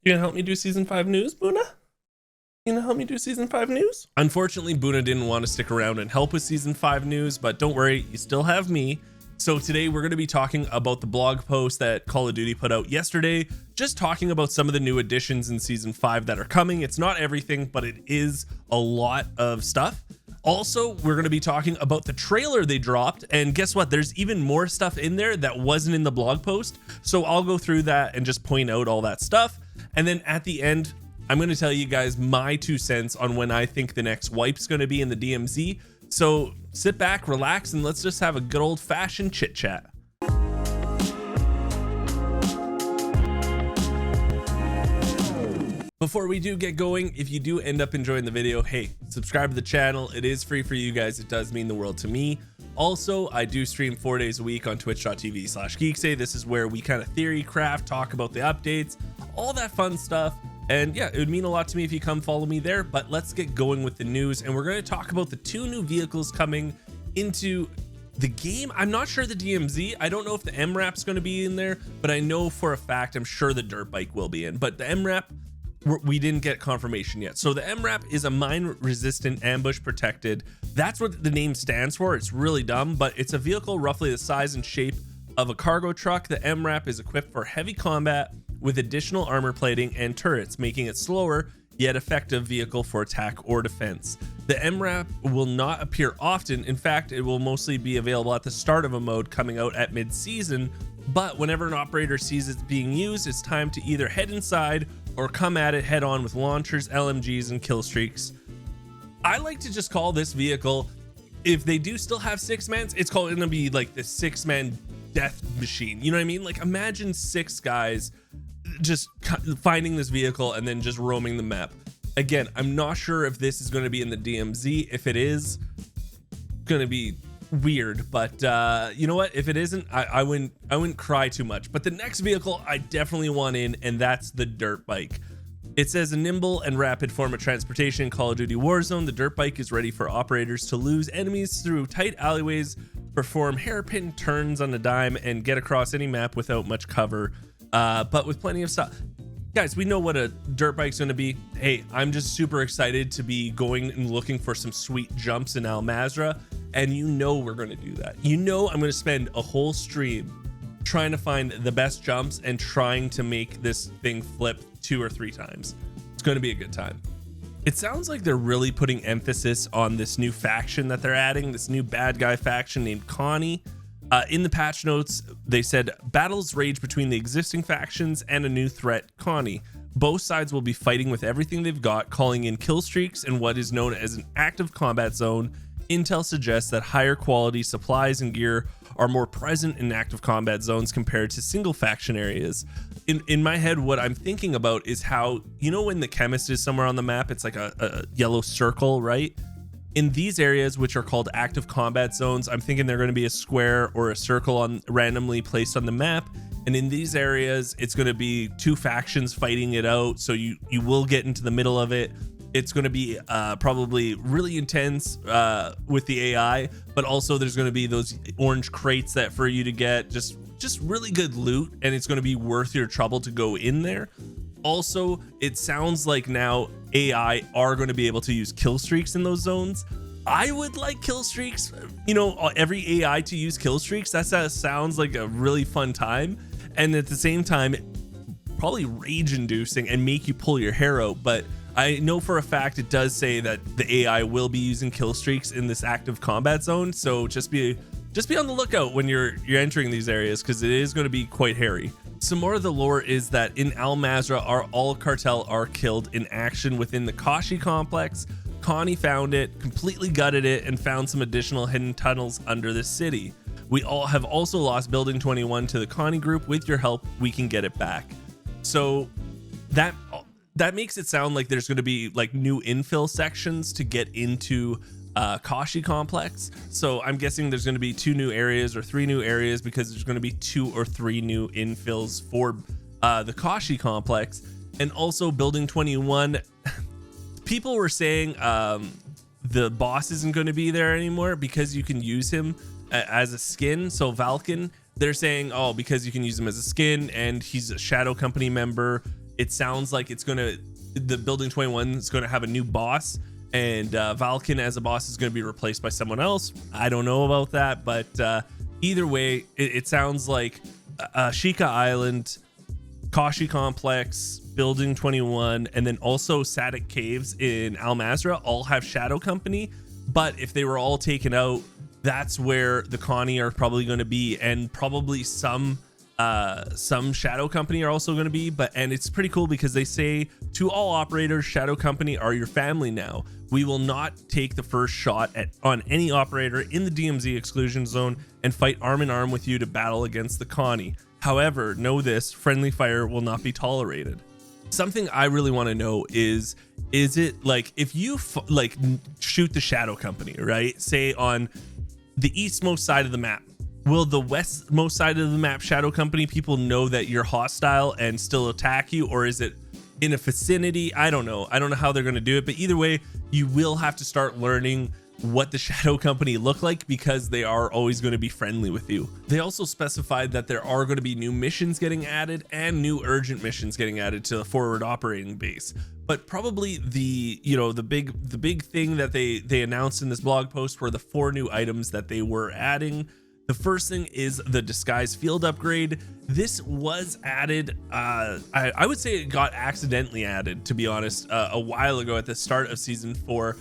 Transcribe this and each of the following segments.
You gonna help me do season 5 news, Buna? You gonna help me do season 5 news? Unfortunately, Buna didn't want to stick around and help with season 5 news, but don't worry, you still have me. So today we're going to be talking about the blog post that Call of Duty put out yesterday, just talking about some of the new additions in season 5 that are coming. It's not everything, but it is a lot of stuff. Also, we're going to be talking about the trailer they dropped, and guess what? There's even more stuff in there that wasn't in the blog post. So I'll go through that and just point out all that stuff. And then at the end, I'm going to tell you guys my 2 cents on when I think the next wipe's going to be in the DMZ. So sit back, relax, and let's just have a good old-fashioned chit chat. Before we do get going, if you do end up enjoying the video, hey, subscribe to the channel. It is free for you guys. It does mean the world to me. Also, I do stream 4 days a week on twitch.tv/Geekseh. This is where we kind of theory craft, talk about the updates, all that fun stuff. And yeah, it would mean a lot to me if you come follow me there, but let's get going with the news. And we're going to talk about the 2 new vehicles coming into the game. I'm not sure the DMZ. I don't know if the MRAP's going to be in there, but I know for a fact, I'm sure the dirt bike will be in. But the MRAP, we didn't get confirmation yet. So the MRAP is a mine resistant ambush protected. That's what the name stands for. It's really dumb, but it's a vehicle roughly the size and shape of a cargo truck. The MRAP is equipped for heavy combat with additional armor plating and turrets, making it slower yet effective vehicle for attack or defense. The MRAP will not appear often. In fact, it will mostly be available at the start of a mode coming out at mid-season, but whenever an operator sees it being used, it's time to either head inside or come at it head on with launchers, LMGs, and kill streaks. I like to just call this vehicle, if they do still have 6-mans, it's called gonna be like the 6-man death machine. You know what I mean? Like imagine 6 guys just finding this vehicle and then just roaming the map. Again, I'm not sure if this is going to be in the DMZ. If it is, going to be weird, but you know what, if it isn't, I wouldn't cry too much. But the next vehicle I definitely want in, and that's the dirt bike. It says a nimble and rapid form of transportation in Call of Duty Warzone. The dirt bike is ready for operators to lose enemies through tight alleyways, perform hairpin turns on a dime, and get across any map without much cover, but with plenty of stuff. Guys, we know what a dirt bike's going to be. Hey, I'm just super excited to be going and looking for some sweet jumps in Al Mazrah, and you know we're going to do that. You know I'm going to spend a whole stream trying to find the best jumps and trying to make this thing flip 2 or 3 times. It's going to be a good time. It sounds like they're really putting emphasis on this new faction that they're adding, this new bad guy faction named Connie. In the patch notes, they said battles rage between the existing factions and a new threat, Connie. Both sides will be fighting with everything they've got, calling in kill streaks and what is known as an active combat zone. Intel suggests that higher quality supplies and gear are more present in active combat zones compared to single faction areas. In my head, what I'm thinking about is how, you know, when the chemist is somewhere on the map, it's like a yellow circle, right? In these areas, which are called active combat zones, I'm thinking they're going to be a square or a circle on randomly placed on the map. And in these areas, it's going to be 2 factions fighting it out. So you will get into the middle of it. It's going to be probably really intense with the AI, but also there's going to be those orange crates that for you to get just really good loot, and it's going to be worth your trouble to go in there. Also, it sounds like now AI are going to be able to use kill streaks in those zones. I would like kill streaks, you know, every AI to use kill streaks. That sounds like a really fun time, and at the same time probably rage inducing and make you pull your hair out. But I know for a fact it does say that the AI will be using kill streaks in this active combat zone, so just be on the lookout when you're entering these areas, because it is going to be quite hairy. Some more of the lore is that in Al Mazrah, all cartel are killed in action within the Kashi complex. Connie found it, completely gutted it, and found some additional hidden tunnels under the city. We all have also lost Building 21 to the Connie group. With your help, we can get it back. So that makes it sound like there's going to be like new infill sections to get into Kashi complex. So I'm guessing there's going to be 2 new areas or 3 new areas, because there's going to be 2 or 3 new infills for the Kashi complex. And also Building 21, people were saying the boss isn't going to be there anymore because you can use him as a skin. So Valken, they're saying, oh, because you can use him as a skin and he's a Shadow Company member, It sounds like the Building 21 is gonna have a new boss, and Valken as a boss is gonna be replaced by someone else. I don't know about that, but either way, it sounds like Sheikah Island, Kashi Complex, Building 21, and then also Sadik Caves in Al Mazrah all have Shadow Company. But if they were all taken out, that's where the Connie are probably going to be, and probably some Shadow Company are also going to be. And it's pretty cool because they say to all operators, Shadow Company are your family now. We will not take the first shot on any operator in the DMZ exclusion zone and fight arm in arm with you to battle against the Connie. However, know this: friendly fire will not be tolerated. Something I really want to know is it like if you shoot the Shadow Company, right? Say on the eastmost side of the map, will the westmost side of the map Shadow Company people know that you're hostile and still attack you, or is it in a vicinity? I don't know how they're going to do it, but either way, you will have to start learning what the Shadow Company look like, because they are always going to be friendly with you. They also specified that there are going to be new missions getting added and new urgent missions getting added to the forward operating base. But probably the big thing that they announced in this blog post were the 4 new items that they were adding. The first thing is the disguise field upgrade. This was added, I would say it got accidentally added, to be honest, a while ago at the start of season 4.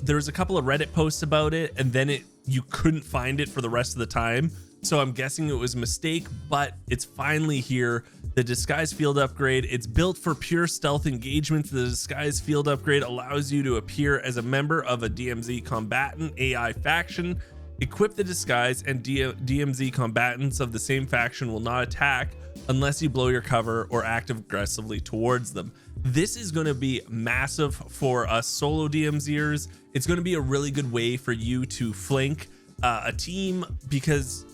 There was a couple of Reddit posts about it, and then you couldn't find it for the rest of the time. So I'm guessing it was a mistake, but it's finally here. The disguise field upgrade, it's built for pure stealth engagements. The disguise field upgrade allows you to appear as a member of a DMZ combatant AI faction. Equip the disguise, and DMZ combatants of the same faction will not attack unless you blow your cover or act aggressively towards them. This is going to be massive for us solo DMZers. It's going to be a really good way for you to flank a team, because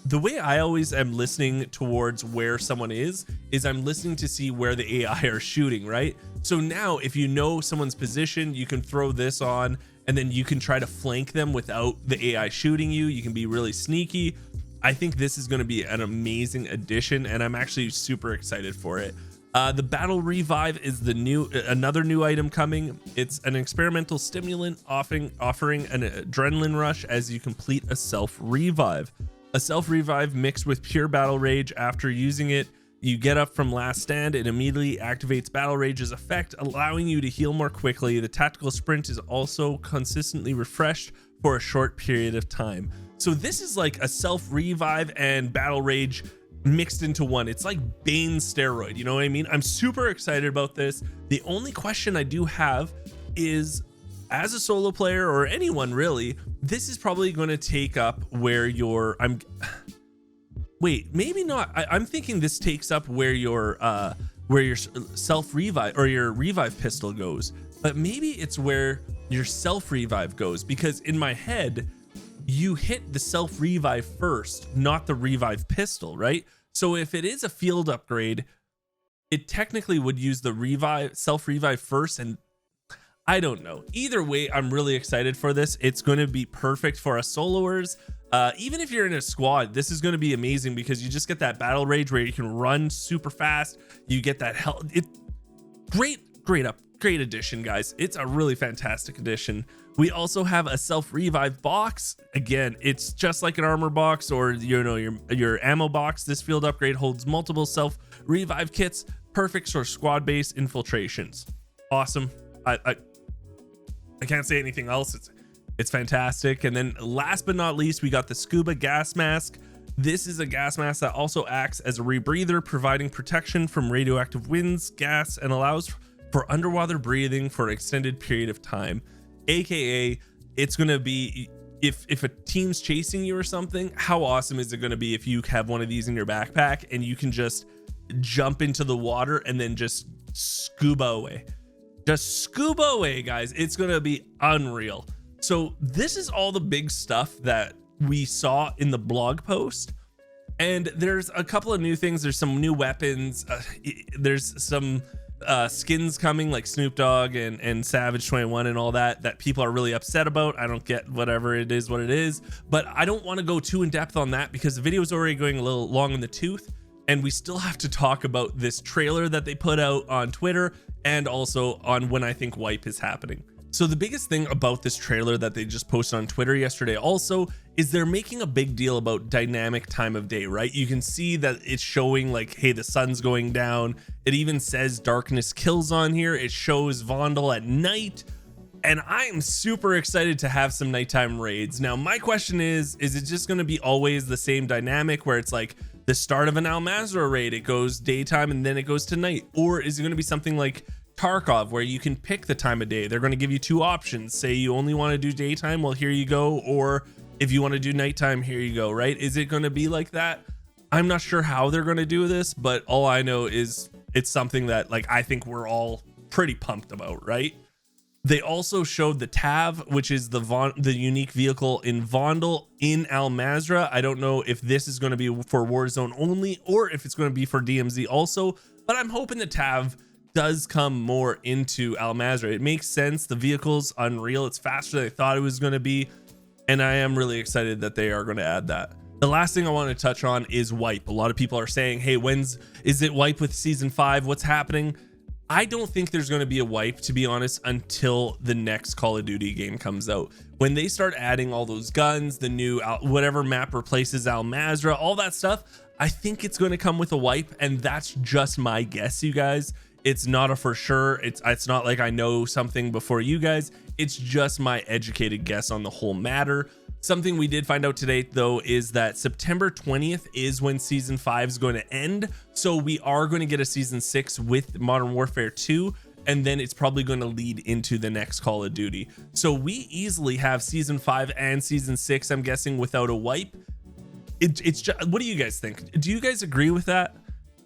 the way I always am listening towards where someone is I'm listening to see where the AI are shooting, right? So now if you know someone's position, you can throw this on, and then you can try to flank them without the AI shooting you. You can be really sneaky. I think this is going to be an amazing addition, and I'm actually super excited for it. The battle revive is another new item coming. It's an experimental stimulant offering an adrenaline rush as you complete a self revive. A self revive mixed with pure battle rage. After using it, you get up from last stand. It immediately activates battle rage's effect, allowing you to heal more quickly. The tactical sprint is also consistently refreshed for a short period of time. So this is like a self revive and battle rage mixed into one. It's like Bane steroid, you know what I mean? I'm super excited about this. The only question I do have is, as a solo player, or anyone really, this is probably going to take up where wait, maybe not. I'm thinking this takes up where your self revive or your revive pistol goes, but maybe it's where your self revive goes, because in my head you hit the self revive first, not the revive pistol, right? So if it is a field upgrade, it technically would use the self revive first, and I don't know. Either way, I'm really excited for this. It's going to be perfect for us soloers. Even if you're in a squad, this is going to be amazing, because you just get that battle rage where you can run super fast. You get that health. Great addition, guys. It's a really fantastic addition. We also have a self revive box. Again, it's just like an armor box or your ammo box. This field upgrade holds multiple self revive kits, perfect for squad based infiltrations. Awesome. I can't say anything else. It's fantastic. And then last but not least, we got the scuba gas mask. This is a gas mask that also acts as a rebreather, providing protection from radioactive winds, gas, and allows for underwater breathing for an extended period of time. AKA, it's going to be, if a team's chasing you or something, how awesome is it going to be if you have one of these in your backpack and you can just jump into the water and then just scuba away. Just scuba away, guys. It's going to be unreal. So this is all the big stuff that we saw in the blog post. And there's a couple of new things. There's some new weapons. There's some skins coming, like Snoop Dogg and Savage 21 and all that people are really upset about. I don't get whatever it is, what it is. But I don't want to go too in depth on that, because the video is already going a little long in the tooth. And we still have to talk about this trailer that they put out on Twitter and also on when I think wipe is happening. So the biggest thing about this trailer that they just posted on Twitter yesterday also is they're making a big deal about dynamic time of day, right? You can see that it's showing like, hey, the sun's going down. It even says darkness kills on here. It shows Vondel at night. And I'm super excited to have some nighttime raids. Now, my question is it just going to be always the same dynamic where it's like the start of an Al Mazrah raid, it goes daytime and then it goes to night? Or is it going to be something like Tarkov where you can pick the time of day? They're going to give you two options. Say you only want to do daytime, well, here you go. Or if you want to do nighttime, here you go, right? Is it going to be like that? I'm not sure how they're going to do this, but all I know is it's something that like I think we're all pretty pumped about, right? They also showed the TAV, which is the unique vehicle in Vondel in Al Mazrah. I don't know if this is going to be for Warzone only or if it's going to be for DMZ also, but I'm hoping the TAV does come more into Al Mazrah. It makes sense. The vehicle's unreal. It's faster than I thought it was going to be. And I am really excited that they are going to add that. The last thing I want to touch on is wipe. A lot of people are saying, hey, is it wipe with season 5? What's happening? I don't think there's going to be a wipe, to be honest, until the next Call of Duty game comes out. When they start adding all those guns, the new whatever map replaces Al Mazrah, all that stuff, I think it's going to come with a wipe. And that's just my guess, you guys. It's not a for sure. It's not like I know something before you guys. It's just my educated guess on the whole matter. Something we did find out today, though, is that September 20th is when season 5 is going to end. So we are going to get a season 6 with Modern Warfare 2, and then it's probably going to lead into the next Call of Duty. So we easily have season 5 and season 6, I'm guessing, without a wipe. It's just, what do you guys think? Do you guys agree with that?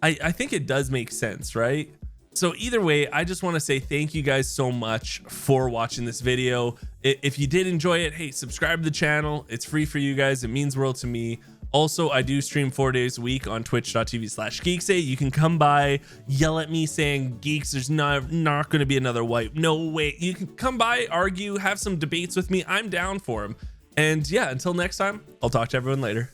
I think it does make sense, right? So either way, I just want to say thank you guys so much for watching this video. If you did enjoy it, hey, subscribe to the channel. It's free for you guys. It means the world to me. Also, I do stream 4 days a week on twitch.tv/Geekseh. You can come by, yell at me saying, Geeks, there's not going to be another wipe. No way. You can come by, argue, have some debates with me. I'm down for them. And yeah, until next time, I'll talk to everyone later.